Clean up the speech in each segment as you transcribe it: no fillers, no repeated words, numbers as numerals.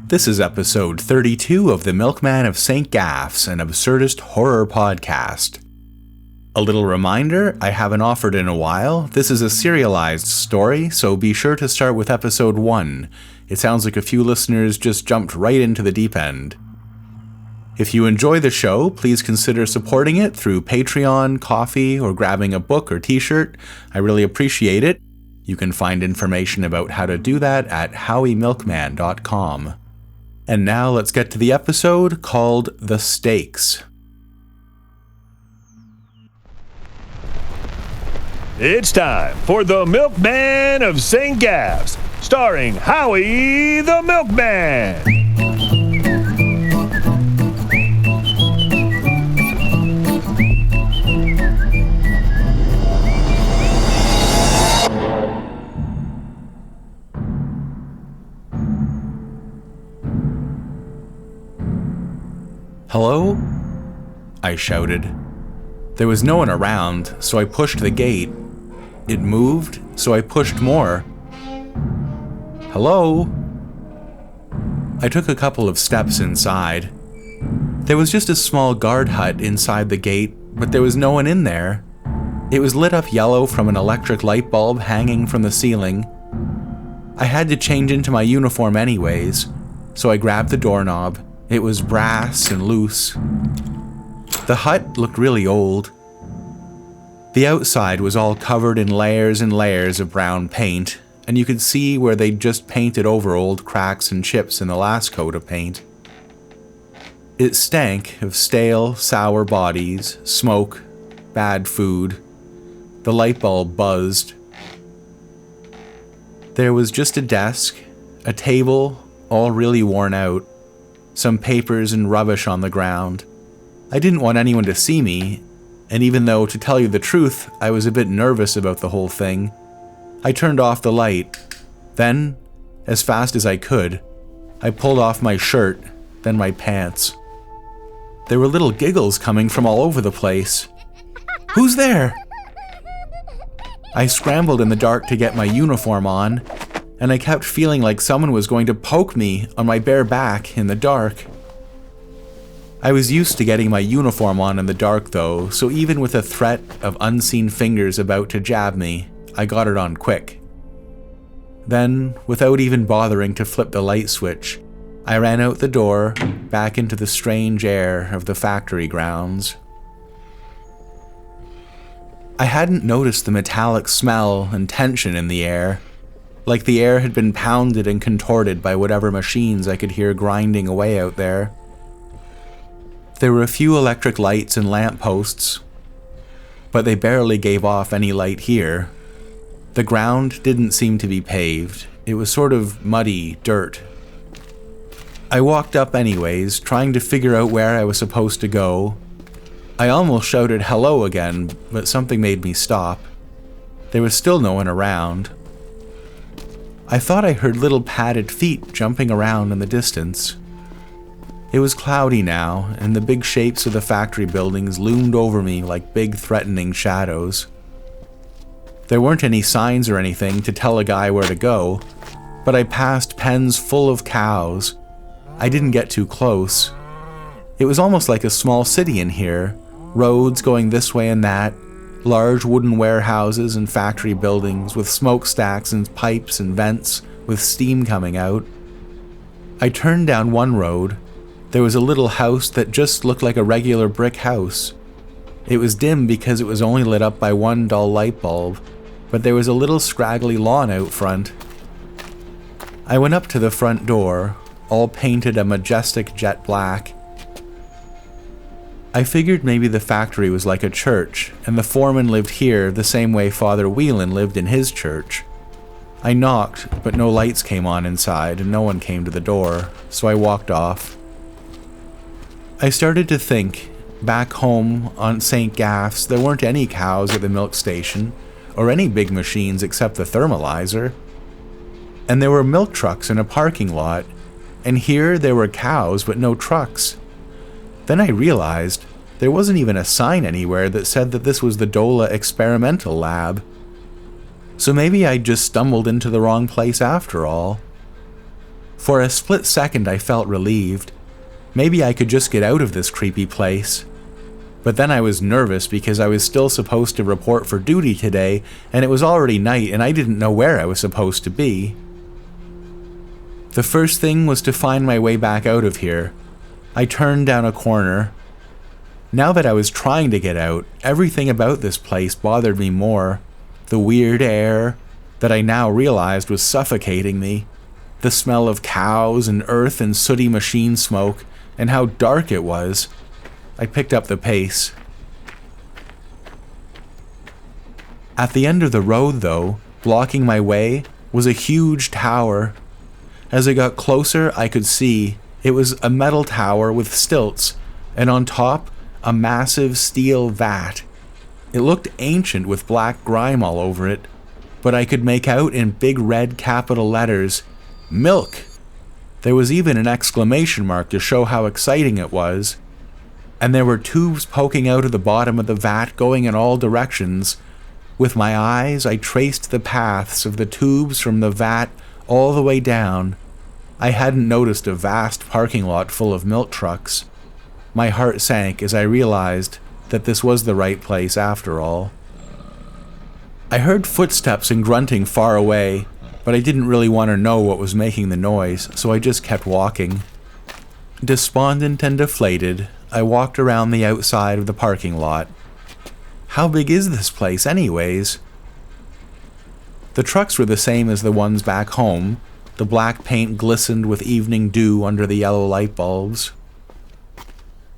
This is episode 32 of The Milkman of St. Gaff's, an absurdist horror podcast. A little reminder, I haven't offered in a while. This is a serialized story, so be sure to start with episode 1. It sounds like a few listeners just jumped right into the deep end. If you enjoy the show, please consider supporting it through Patreon, Coffee, or grabbing a book or t-shirt. I really appreciate it. You can find information about how to do that at howiemilkman.com. And now let's get to the episode called The Stakes. It's time for The Milkman of St. Gaff's, starring Howie the Milkman. "Hello?" I shouted. There was no one around, so I pushed the gate. It moved, so I pushed more. "Hello?" I took a couple of steps inside. There was just a small guard hut inside the gate, but there was no one in there. It was lit up yellow from an electric light bulb hanging from the ceiling. I had to change into my uniform anyways, so I grabbed the doorknob. It was brass and loose. The hut looked really old. The outside was all covered in layers and layers of brown paint, and you could see where they'd just painted over old cracks and chips in the last coat of paint. It stank of stale, sour bodies, smoke, bad food. The light bulb buzzed. There was just a desk, a table, all really worn out, some papers and rubbish on the ground. I didn't want anyone to see me, and even though, to tell you the truth, I was a bit nervous about the whole thing, I turned off the light. Then, as fast as I could, I pulled off my shirt, then my pants. There were little giggles coming from all over the place. "Who's there?" I scrambled in the dark to get my uniform on, and I kept feeling like someone was going to poke me on my bare back in the dark. I was used to getting my uniform on in the dark though, so even with a threat of unseen fingers about to jab me, I got it on quick. Then, without even bothering to flip the light switch, I ran out the door, back into the strange air of the factory grounds. I hadn't noticed the metallic smell and tension in the air, like the air had been pounded and contorted by whatever machines I could hear grinding away out there. There were a few electric lights and lampposts, but they barely gave off any light here. The ground didn't seem to be paved. It was sort of muddy dirt. I walked up anyways, trying to figure out where I was supposed to go. I almost shouted hello again, but something made me stop. There was still no one around. I thought I heard little padded feet jumping around in the distance. It was cloudy now, and the big shapes of the factory buildings loomed over me like big threatening shadows. There weren't any signs or anything to tell a guy where to go, but I passed pens full of cows. I didn't get too close. It was almost like a small city in here, roads going this way and that, large wooden warehouses and factory buildings with smokestacks and pipes and vents with steam coming out. I turned down one road. There was a little house that just looked like a regular brick house. It was dim because it was only lit up by one dull light bulb, but there was a little scraggly lawn out front. I went up to the front door, all painted a majestic jet black. I figured maybe the factory was like a church, and the foreman lived here the same way Father Whelan lived in his church. I knocked, but no lights came on inside, and no one came to the door, so I walked off. I started to think, back home on St. Gaff's, there weren't any cows at the milk station, or any big machines except the thermalizer. And there were milk trucks in a parking lot, and here there were cows but no trucks. Then I realized there wasn't even a sign anywhere that said that this was the Dola Experimental Lab. So maybe I just stumbled into the wrong place after all. For a split second I felt relieved. Maybe I could just get out of this creepy place. But then I was nervous because I was still supposed to report for duty today, and it was already night and I didn't know where I was supposed to be. The first thing was to find my way back out of here. I turned down a corner. Now that I was trying to get out, everything about this place bothered me more. The weird air that I now realized was suffocating me. The smell of cows and earth and sooty machine smoke, and how dark it was. I picked up the pace. At the end of the road, though, blocking my way, was a huge tower. As I got closer, I could see it was a metal tower with stilts, and on top, a massive steel vat. It looked ancient with black grime all over it, but I could make out in big red capital letters, "Milk." There was even an exclamation mark to show how exciting it was. And there were tubes poking out of the bottom of the vat going in all directions. With my eyes, I traced the paths of the tubes from the vat all the way down. I hadn't noticed a vast parking lot full of milk trucks. My heart sank as I realized that this was the right place after all. I heard footsteps and grunting far away, but I didn't really want to know what was making the noise, so I just kept walking. Despondent and deflated, I walked around the outside of the parking lot. How big is this place anyways? The trucks were the same as the ones back home. The black paint glistened with evening dew under the yellow light bulbs.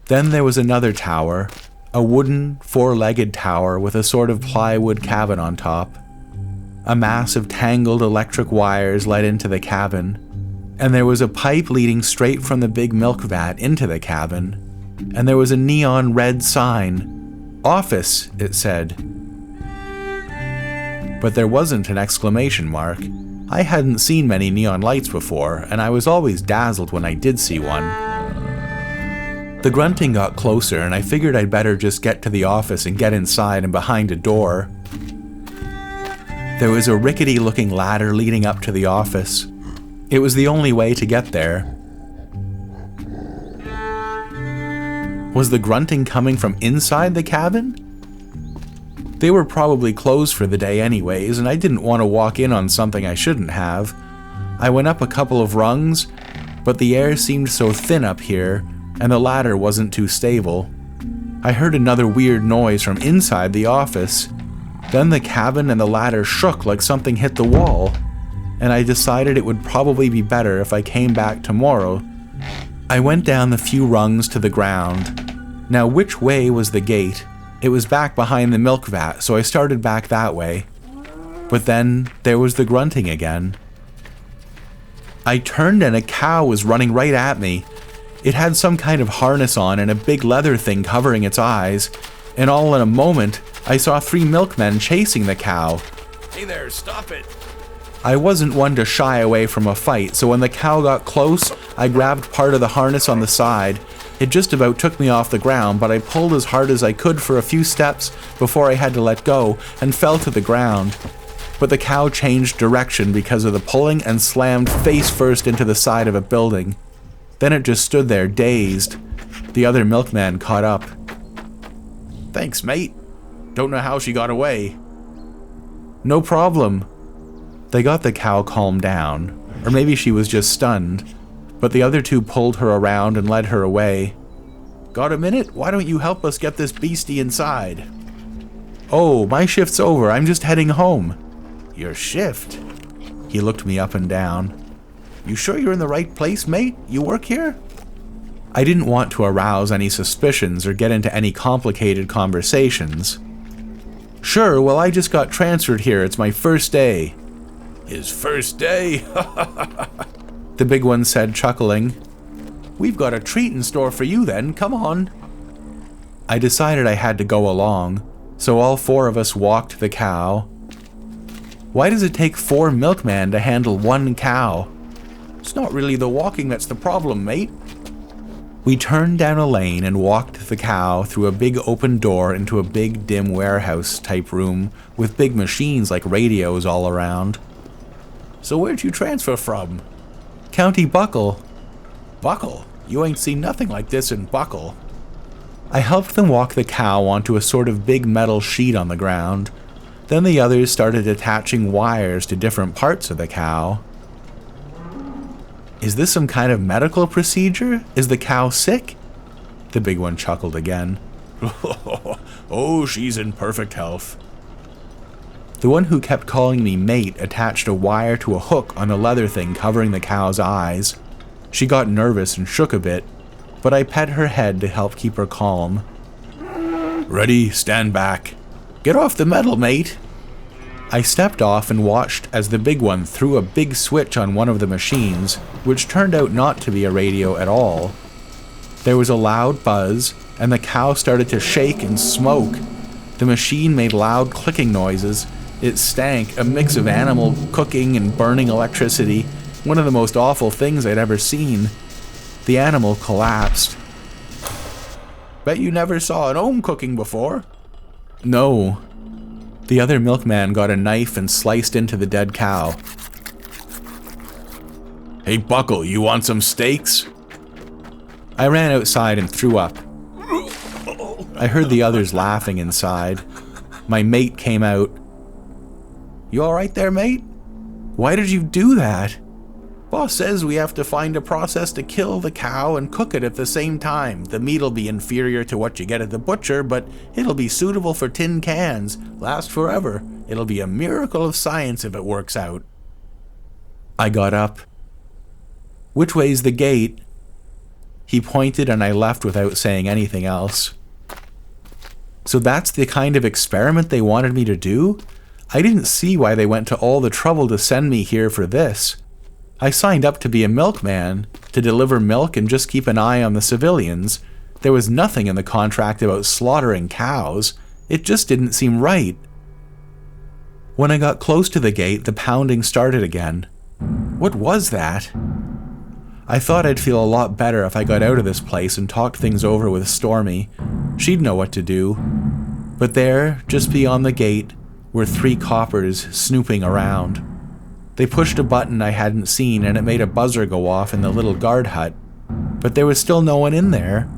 Then there was another tower, a wooden, four-legged tower with a sort of plywood cabin on top. A mass of tangled electric wires led into the cabin, and there was a pipe leading straight from the big milk vat into the cabin. And there was a neon red sign. "Office," it said. But there wasn't an exclamation mark. I hadn't seen many neon lights before, and I was always dazzled when I did see one. The grunting got closer, and I figured I'd better just get to the office and get inside and behind a door. There was a rickety-looking ladder leading up to the office. It was the only way to get there. Was the grunting coming from inside the cabin? They were probably closed for the day anyways, and I didn't want to walk in on something I shouldn't have. I went up a couple of rungs, but the air seemed so thin up here, and the ladder wasn't too stable. I heard another weird noise from inside the office. Then the cabin and the ladder shook like something hit the wall, and I decided it would probably be better if I came back tomorrow. I went down the few rungs to the ground. Now, which way was the gate? It was back behind the milk vat, so I started back that way. But then there was the grunting again. I turned and a cow was running right at me. It had some kind of harness on and a big leather thing covering its eyes, and all in a moment, I saw 3 milkmen chasing the cow. "Hey there, stop it!" I wasn't one to shy away from a fight, so when the cow got close, I grabbed part of the harness on the side. It just about took me off the ground, but I pulled as hard as I could for a few steps before I had to let go and fell to the ground. But the cow changed direction because of the pulling and slammed face first into the side of a building. Then it just stood there, dazed. The other milkman caught up. "Thanks, mate. Don't know how she got away." "No problem." They got the cow calmed down, or maybe she was just stunned, but the other 2 pulled her around and led her away. "Got a minute? Why don't you help us get this beastie inside?" "Oh, my shift's over. I'm just heading home." "Your shift?" He looked me up and down. "You sure you're in the right place, mate? You work here?" I didn't want to arouse any suspicions or get into any complicated conversations. "Sure, well, I just got transferred here. It's my first day." "His first day?" The big one said, chuckling. "We've got a treat in store for you then. Come on." I decided I had to go along, so all 4 of us walked the cow. Why does it take 4 milkmen to handle 1 cow? "It's not really the walking that's the problem, mate." We turned down a lane and walked the cow through a big open door into a big dim warehouse-type room with big machines like radios all around. "So where'd you transfer from?" County Buckle. Buckle? You ain't seen nothing like this in Buckle. I helped them walk the cow onto a sort of big metal sheet on the ground. Then the others started attaching wires to different parts of the cow. Is this some kind of medical procedure? Is the cow sick? The big one chuckled again. Oh, she's in perfect health. The one who kept calling me mate attached a wire to a hook on the leather thing covering the cow's eyes. She got nervous and shook a bit, but I pet her head to help keep her calm. Ready, stand back. Get off the metal, mate. I stepped off and watched as the big one threw a big switch on one of the machines, which turned out not to be a radio at all. There was a loud buzz, and the cow started to shake and smoke. The machine made loud clicking noises. It stank, a mix of animal cooking and burning electricity, one of the most awful things I'd ever seen. The animal collapsed. Bet you never saw an ohm cooking before. No. The other milkman got a knife and sliced into the dead cow. Hey, Buckle, you want some steaks? I ran outside and threw up. I heard the others laughing inside. My mate came out. You alright there, mate? Why did you do that? Boss says we have to find a process to kill the cow and cook it at the same time. The meat'll be inferior to what you get at the butcher, but it'll be suitable for tin cans. Last forever. It'll be a miracle of science if it works out. I got up. Which way's the gate? He pointed and I left without saying anything else. So that's the kind of experiment they wanted me to do? I didn't see why they went to all the trouble to send me here for this. I signed up to be a milkman, to deliver milk and just keep an eye on the civilians. There was nothing in the contract about slaughtering cows. It just didn't seem right. When I got close to the gate, the pounding started again. What was that? I thought I'd feel a lot better if I got out of this place and talked things over with Stormy. She'd know what to do. But there, just beyond the gate, were 3 coppers snooping around. They pushed a button I hadn't seen and it made a buzzer go off in the little guard hut. But there was still no one in there.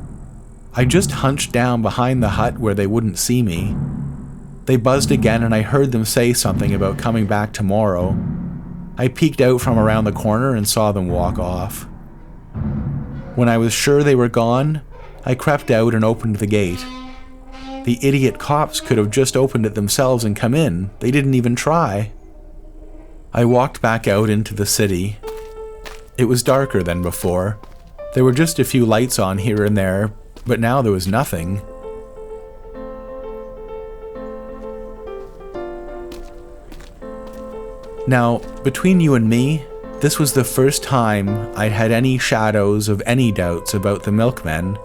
I just hunched down behind the hut where they wouldn't see me. They buzzed again and I heard them say something about coming back tomorrow. I peeked out from around the corner and saw them walk off. When I was sure they were gone, I crept out and opened the gate. The idiot cops could have just opened it themselves and come in. They didn't even try. I walked back out into the city. It was darker than before. There were just a few lights on here and there, but now there was nothing. Now, between you and me, this was the first time I'd had any shadows of any doubts about the milkmen.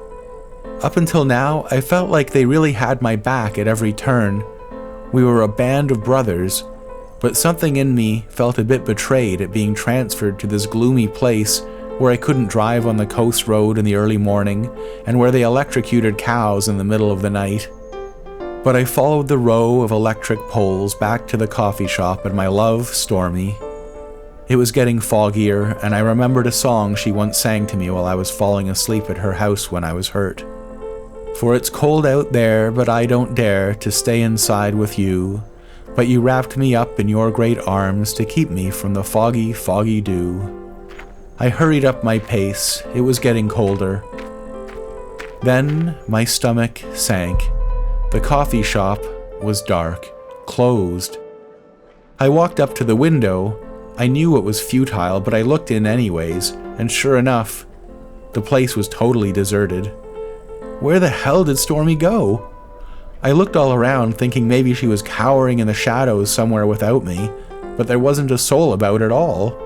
Up until now, I felt like they really had my back at every turn. We were a band of brothers, but something in me felt a bit betrayed at being transferred to this gloomy place where I couldn't drive on the coast road in the early morning and where they electrocuted cows in the middle of the night. But I followed the row of electric poles back to the coffee shop and my love, Stormy. It was getting foggier, and I remembered a song she once sang to me while I was falling asleep at her house when I was hurt. For it's cold out there, but I don't dare to stay inside with you. But you wrapped me up in your great arms to keep me from the foggy, foggy dew. I hurried up my pace. It was getting colder. Then my stomach sank. The coffee shop was dark, closed. I walked up to the window. I knew it was futile, but I looked in anyways, and sure enough, the place was totally deserted. Where the hell did Stormy go? I looked all around, thinking maybe she was cowering in the shadows somewhere without me, but there wasn't a soul about at all.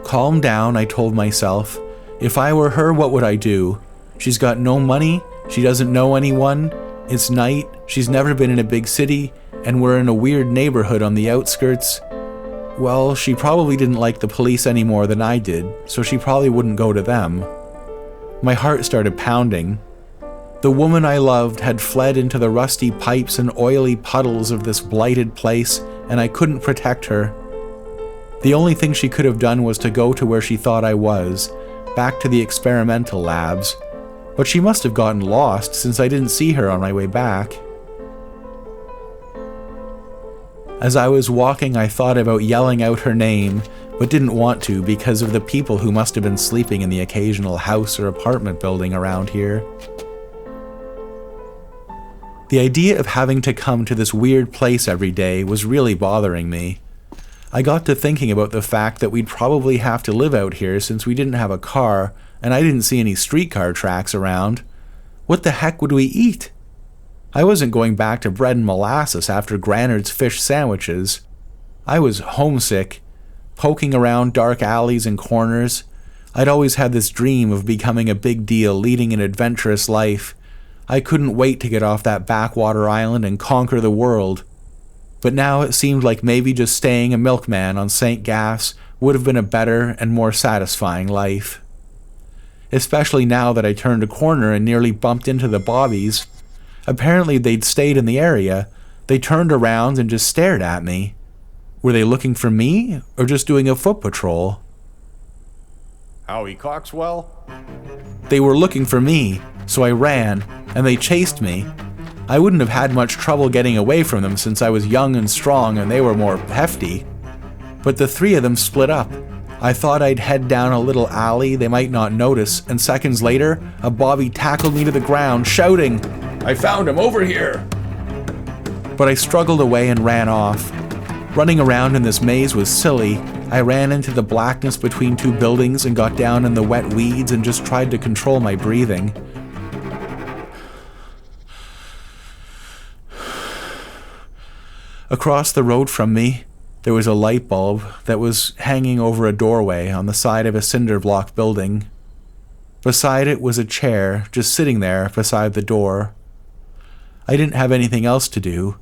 Calm down, I told myself. If I were her, what would I do? She's got no money, she doesn't know anyone, it's night, she's never been in a big city, and we're in a weird neighborhood on the outskirts. Well, she probably didn't like the police any more than I did, so she probably wouldn't go to them. My heart started pounding. The woman I loved had fled into the rusty pipes and oily puddles of this blighted place, and I couldn't protect her. The only thing she could have done was to go to where she thought I was, back to the experimental labs, but she must have gotten lost since I didn't see her on my way back. As I was walking, I thought about yelling out her name, but didn't want to because of the people who must have been sleeping in the occasional house or apartment building around here. The idea of having to come to this weird place every day was really bothering me. I got to thinking about the fact that we'd probably have to live out here since we didn't have a car and I didn't see any streetcar tracks around. What the heck would we eat? I wasn't going back to bread and molasses after Granard's fish sandwiches. I was homesick, poking around dark alleys and corners. I'd always had this dream of becoming a big deal, leading an adventurous life. I couldn't wait to get off that backwater island and conquer the world. But now it seemed like maybe just staying a milkman on St. Gaff's would have been a better and more satisfying life. Especially now that I turned a corner and nearly bumped into the Bobbies. Apparently they'd stayed in the area. They turned around and just stared at me. Were they looking for me, or just doing a foot patrol? Howie Coxwell? They were looking for me, so I ran, and they chased me. I wouldn't have had much trouble getting away from them since I was young and strong and they were more hefty. But the three of them split up. I thought I'd head down a little alley they might not notice, and seconds later, a Bobby tackled me to the ground, shouting, "I found him over here!" But I struggled away and ran off. Running around in this maze was silly. I ran into the blackness between two buildings and got down in the wet weeds and just tried to control my breathing. Across the road from me, there was a light bulb that was hanging over a doorway on the side of a cinder block building. Beside it was a chair just sitting there beside the door. I didn't have anything else to do,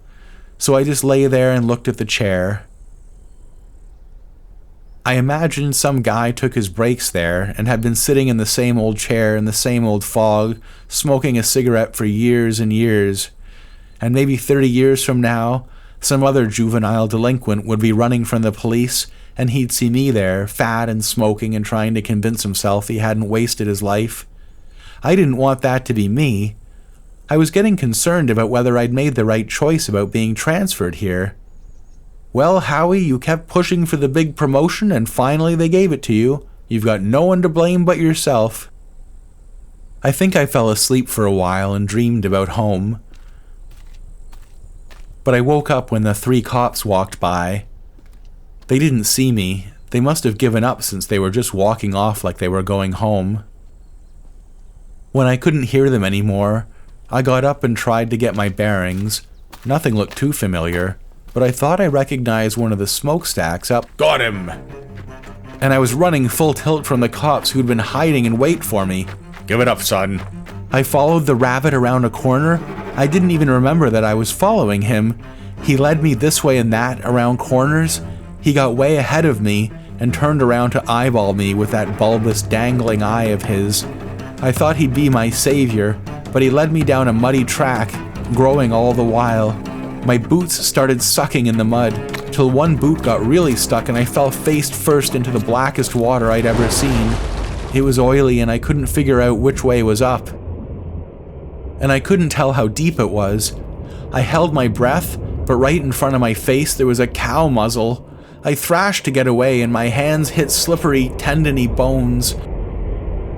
so I just lay there and looked at the chair. I imagined some guy took his breaks there and had been sitting in the same old chair in the same old fog, smoking a cigarette for years and years. And maybe 30 years from now, some other juvenile delinquent would be running from the police, and he'd see me there, fat and smoking and trying to convince himself he hadn't wasted his life. I didn't want that to be me. I was getting concerned about whether I'd made the right choice about being transferred here. Well, Howie, you kept pushing for the big promotion and finally they gave it to you. You've got no one to blame but yourself. I think I fell asleep for a while and dreamed about home. But I woke up when the 3 cops walked by. They didn't see me. They must have given up since they were just walking off like they were going home. When I couldn't hear them anymore, I got up and tried to get my bearings. Nothing looked too familiar, but I thought I recognized one of the smokestacks up. Got him! And I was running full tilt from the cops who'd been hiding in wait for me. Give it up, son. I followed the rabbit around a corner. I didn't even remember that I was following him. He led me this way and that around corners. He got way ahead of me and turned around to eyeball me with that bulbous dangling eye of his. I thought he'd be my savior, but he led me down a muddy track, growing all the while. My boots started sucking in the mud, till one boot got really stuck and I fell face first into the blackest water I'd ever seen. It was oily and I couldn't figure out which way was up. And I couldn't tell how deep it was. I held my breath, but right in front of my face there was a cow muzzle. I thrashed to get away and my hands hit slippery, tendony bones.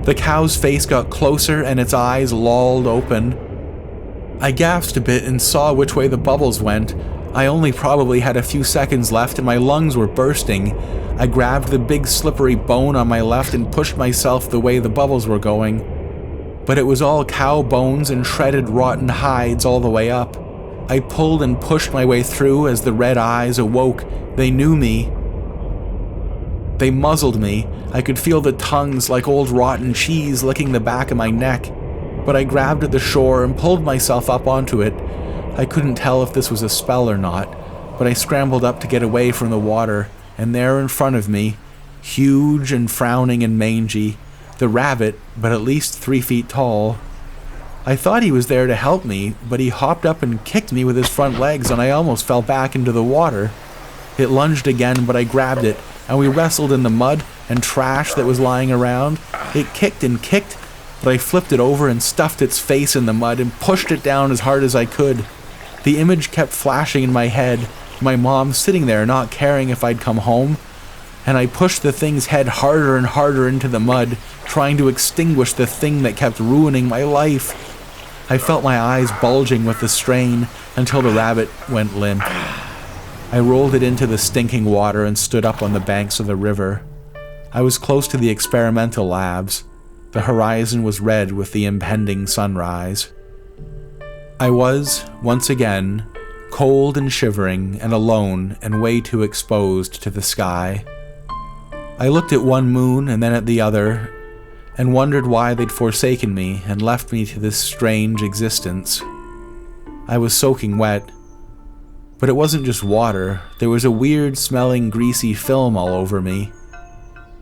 The cow's face got closer and its eyes lolled open. I gasped a bit and saw which way the bubbles went. I only probably had a few seconds left and my lungs were bursting. I grabbed the big slippery bone on my left and pushed myself the way the bubbles were going. But it was all cow bones and shredded rotten hides all the way up. I pulled and pushed my way through as the red eyes awoke. They knew me. They muzzled me. I could feel the tongues like old rotten cheese licking the back of my neck. But I grabbed at the shore and pulled myself up onto it. I couldn't tell if this was a spell or not, but I scrambled up to get away from the water, and there in front of me, huge and frowning and mangy, the rabbit, but at least 3 feet tall. I thought he was there to help me, but he hopped up and kicked me with his front legs and I almost fell back into the water. It lunged again, but I grabbed it, and we wrestled in the mud and trash that was lying around. It kicked and kicked, but I flipped it over and stuffed its face in the mud and pushed it down as hard as I could. The image kept flashing in my head, my mom sitting there not caring if I'd come home, and I pushed the thing's head harder and harder into the mud, trying to extinguish the thing that kept ruining my life. I felt my eyes bulging with the strain until the rabbit went limp. I rolled it into the stinking water and stood up on the banks of the river. I was close to the experimental labs. The horizon was red with the impending sunrise. I was, once again, cold and shivering and alone and way too exposed to the sky. I looked at one moon and then at the other, and wondered why they'd forsaken me and left me to this strange existence. I was soaking wet, but it wasn't just water. There was a weird smelling greasy film all over me.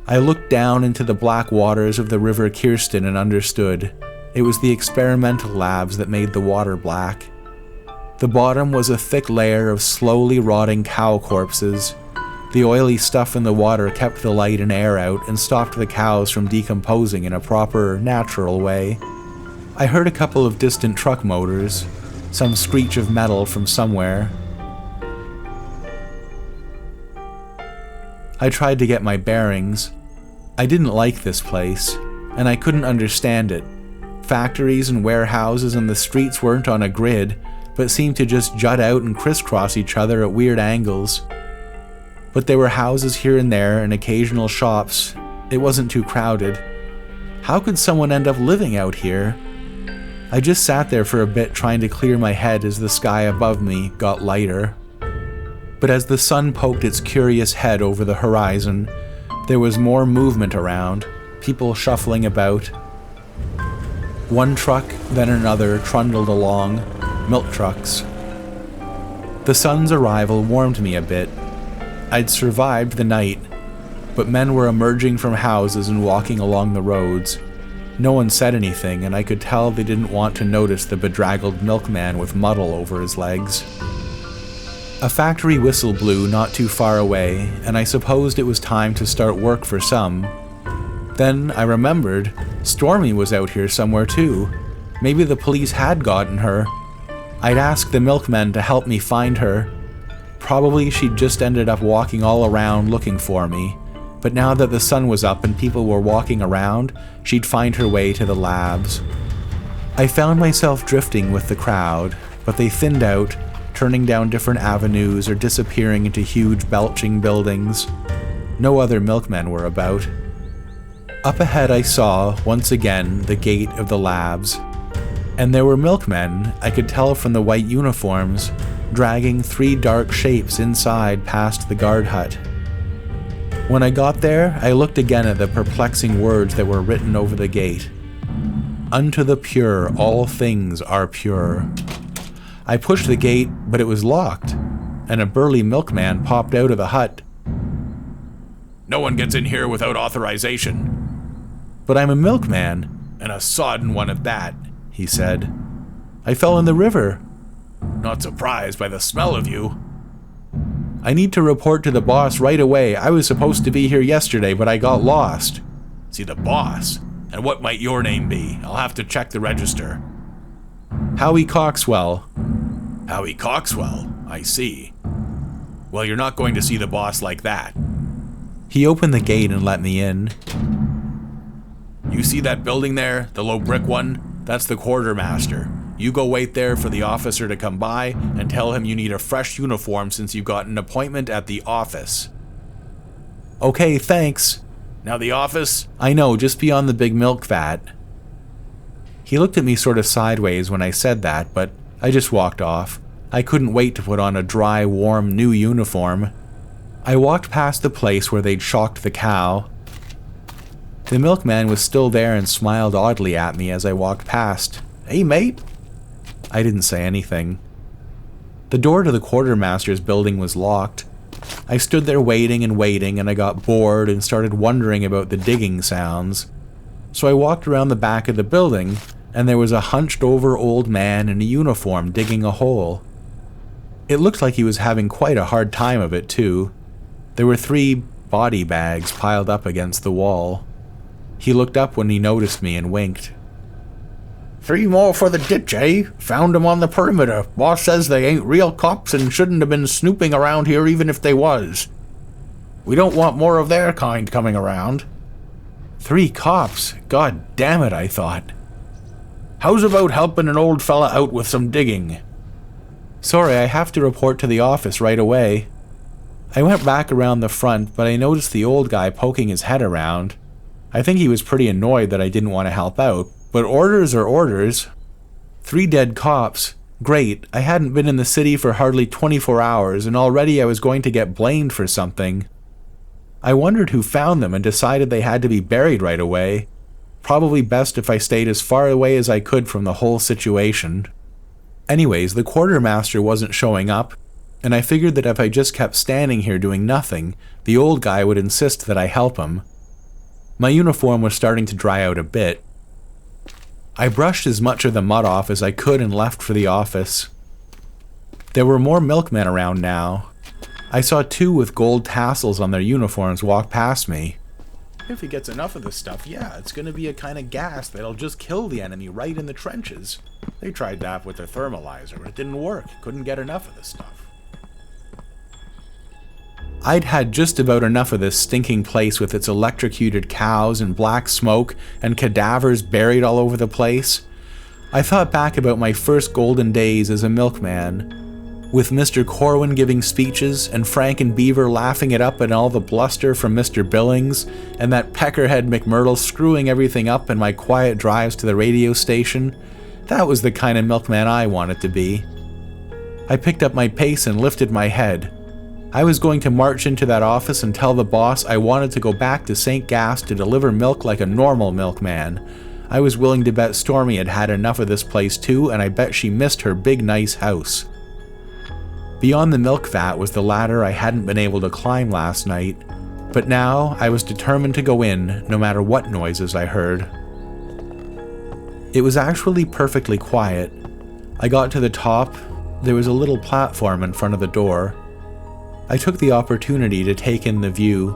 I looked down into the black waters of the River Kirsten and understood. It was the experimental labs that made the water black. The bottom was a thick layer of slowly rotting cow corpses. The oily stuff in the water kept the light and air out and stopped the cows from decomposing in a proper, natural way. I heard a couple of distant truck motors, some screech of metal from somewhere. I tried to get my bearings. I didn't like this place, and I couldn't understand it. Factories and warehouses and the streets weren't on a grid, but seemed to just jut out and crisscross each other at weird angles. But there were houses here and there and occasional shops. It wasn't too crowded. How could someone end up living out here? I just sat there for a bit trying to clear my head as the sky above me got lighter. But as the sun poked its curious head over the horizon, there was more movement around, people shuffling about. One truck, then another, trundled along, milk trucks. The sun's arrival warmed me a bit. I'd survived the night, but men were emerging from houses and walking along the roads. No one said anything, and I could tell they didn't want to notice the bedraggled milkman with muddle over his legs. A factory whistle blew not too far away, and I supposed it was time to start work for some. Then I remembered Stormy was out here somewhere too. Maybe the police had gotten her. I'd asked the milkmen to help me find her. Probably she'd just ended up walking all around looking for me, but now that the sun was up and people were walking around, she'd find her way to the labs. I found myself drifting with the crowd, but they thinned out, turning down different avenues or disappearing into huge belching buildings. No other milkmen were about. Up ahead I saw, once again, the gate of the labs. And there were milkmen, I could tell from the white uniforms, dragging 3 dark shapes inside past the guard hut. When I got there, I looked again at the perplexing words that were written over the gate. Unto the pure, all things are pure. I pushed the gate, but it was locked, and a burly milkman popped out of the hut. No one gets in here without authorization. But I'm a milkman, And a sodden one at that, he said. I fell in the river. Not surprised by the smell of you. I need to report to the boss right away. I was supposed to be here yesterday, but I got lost. See, the boss? And what might your name be? I'll have to check the register. Howie Coxwell. Howie Coxwell, I see. Well, you're not going to see the boss like that. He opened the gate and let me in. You see that building there, the low brick one? That's the quartermaster. You go wait there for the officer to come by and tell him you need a fresh uniform since you got an appointment at the office. Okay, thanks. Now the office? I know, just beyond the big milk vat. He looked at me sort of sideways when I said that, but I just walked off. I couldn't wait to put on a dry, warm, new uniform. I walked past the place where they'd shocked the cow. The milkman was still there and smiled oddly at me as I walked past. Hey, mate. I didn't say anything. The door to the quartermaster's building was locked. I stood there waiting, and I got bored and started wondering about the digging sounds. So I walked around the back of the building, and there was a hunched-over old man in a uniform digging a hole. It looked like he was having quite a hard time of it, too. There were 3 body bags piled up against the wall. He looked up when he noticed me and winked. 3 more for the ditch, eh? Found them on the perimeter. Boss says they ain't real cops and shouldn't have been snooping around here even if they was. We don't want more of their kind coming around. 3 cops? God damn it, I thought. How's about helping an old fella out with some digging? Sorry, I have to report to the office right away. I went back around the front, but I noticed the old guy poking his head around. I think he was pretty annoyed that I didn't want to help out, but orders are orders. 3 dead cops. Great, I hadn't been in the city for hardly 24 hours, and already I was going to get blamed for something. I wondered who found them and decided they had to be buried right away. Probably best if I stayed as far away as I could from the whole situation. Anyways, the quartermaster wasn't showing up, and I figured that if I just kept standing here doing nothing, the old guy would insist that I help him. My uniform was starting to dry out a bit. I brushed as much of the mud off as I could and left for the office. There were more milkmen around now. I saw 2 with gold tassels on their uniforms walk past me. If he gets enough of this stuff, yeah, it's gonna be a kind of gas that'll just kill the enemy right in the trenches. They tried that with their thermalizer, but it didn't work. Couldn't get enough of this stuff. I'd had just about enough of this stinking place with its electrocuted cows and black smoke and cadavers buried all over the place. I thought back about my first golden days as a milkman, with Mr. Corwin giving speeches and Frank and Beaver laughing it up and all the bluster from Mr. Billings, and that peckerhead McMurdo screwing everything up in my quiet drives to the radio station. That was the kind of milkman I wanted to be. I picked up my pace and lifted my head. I was going to march into that office and tell the boss I wanted to go back to St. Gas to deliver milk like a normal milkman. I was willing to bet Stormy had had enough of this place too, and I bet she missed her big nice house. Beyond the milk vat was the ladder I hadn't been able to climb last night, but now I was determined to go in, no matter what noises I heard. It was actually perfectly quiet. I got to the top. There was a little platform in front of the door. I took the opportunity to take in the view.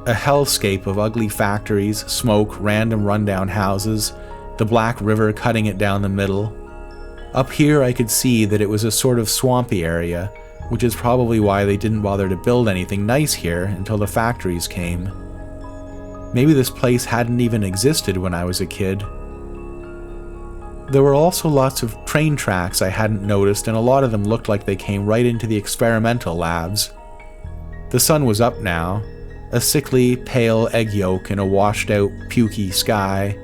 A hellscape of ugly factories, smoke, random rundown houses, the Black River cutting it down the middle. Up here I could see that it was a sort of swampy area, which is probably why they didn't bother to build anything nice here until the factories came. Maybe this place hadn't even existed when I was a kid. There were also lots of train tracks I hadn't noticed, and a lot of them looked like they came right into the experimental labs. The sun was up now, a sickly, pale egg yolk in a washed-out, pukey sky.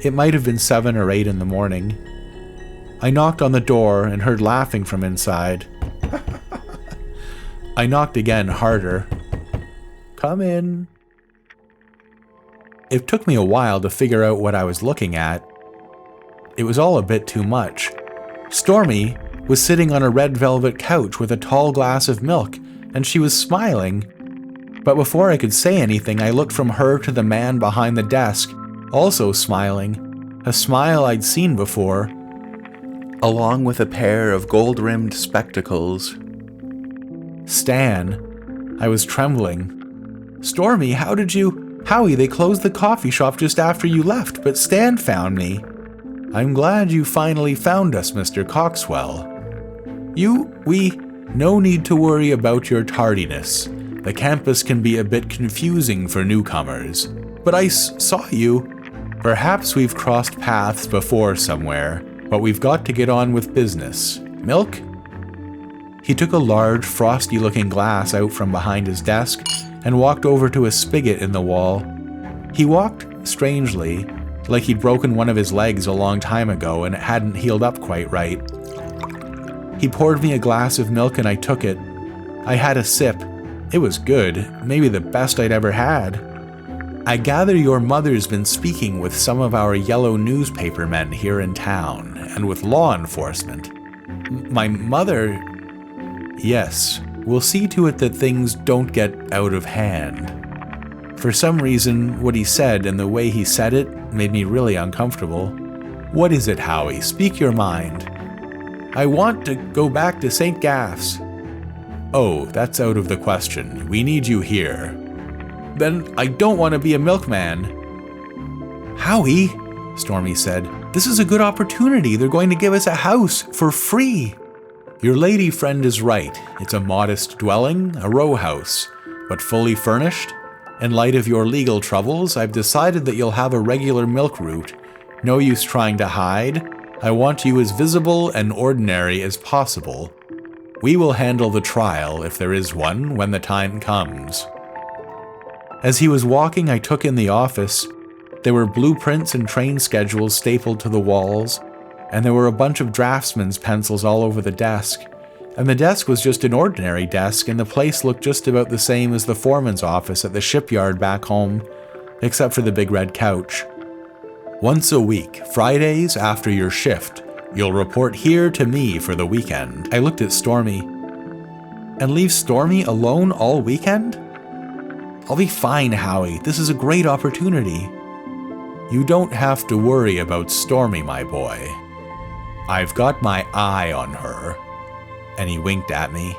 It might have been 7 or 8 in the morning. I knocked on the door and heard laughing from inside. I knocked again, harder. "Come in." It took me a while to figure out what I was looking at. It was all a bit too much. Stormy was sitting on a red velvet couch with a tall glass of milk, and she was smiling. But before I could say anything, I looked from her to the man behind the desk, also smiling, a smile I'd seen before, along with a pair of gold-rimmed spectacles. Stan. I was trembling. "Stormy, how did you—" "Howie, they closed the coffee shop just after you left, but Stan found me." "I'm glad you finally found us, Mr. Coxwell. No need to worry about your tardiness. The campus can be a bit confusing for newcomers. But I saw you. Perhaps we've crossed paths before somewhere, but we've got to get on with business. Milk?" He took a large, frosty-looking glass out from behind his desk and walked over to a spigot in the wall. He walked strangely, like he'd broken one of his legs a long time ago and it hadn't healed up quite right. He poured me a glass of milk and I took it. I had a sip. It was good, maybe the best I'd ever had. "I gather your mother's been speaking with some of our yellow newspaper men here in town, and with law enforcement." "My mother?" "Yes, we'll see to it that things don't get out of hand." For some reason, what he said and the way he said it made me really uncomfortable. "What is it, Howie? Speak your mind." "I want to go back to St. Gaff's." Oh, that's out of the question. We need you here. Then I don't want to be a milkman. Howie, Stormy said, this is a good opportunity. They're going to give us a house for free. Your lady friend is right. It's a modest dwelling, a row house, but fully furnished. In light of your legal troubles, I've decided that you'll have a regular milk route. No use trying to hide. I want you as visible and ordinary as possible. We will handle the trial, if there is one, when the time comes. As he was walking, I took in the office. There were blueprints and train schedules stapled to the walls, and there were a bunch of draftsman's pencils all over the desk. And the desk was just an ordinary desk, and the place looked just about the same as the foreman's office at the shipyard back home, except for the big red couch. Once a week, Fridays after your shift, you'll report here to me for the weekend. I looked at Stormy. And leave Stormy alone all weekend? I'll be fine, Howie. This is a great opportunity. You don't have to worry about Stormy, my boy. I've got my eye on her. And he winked at me.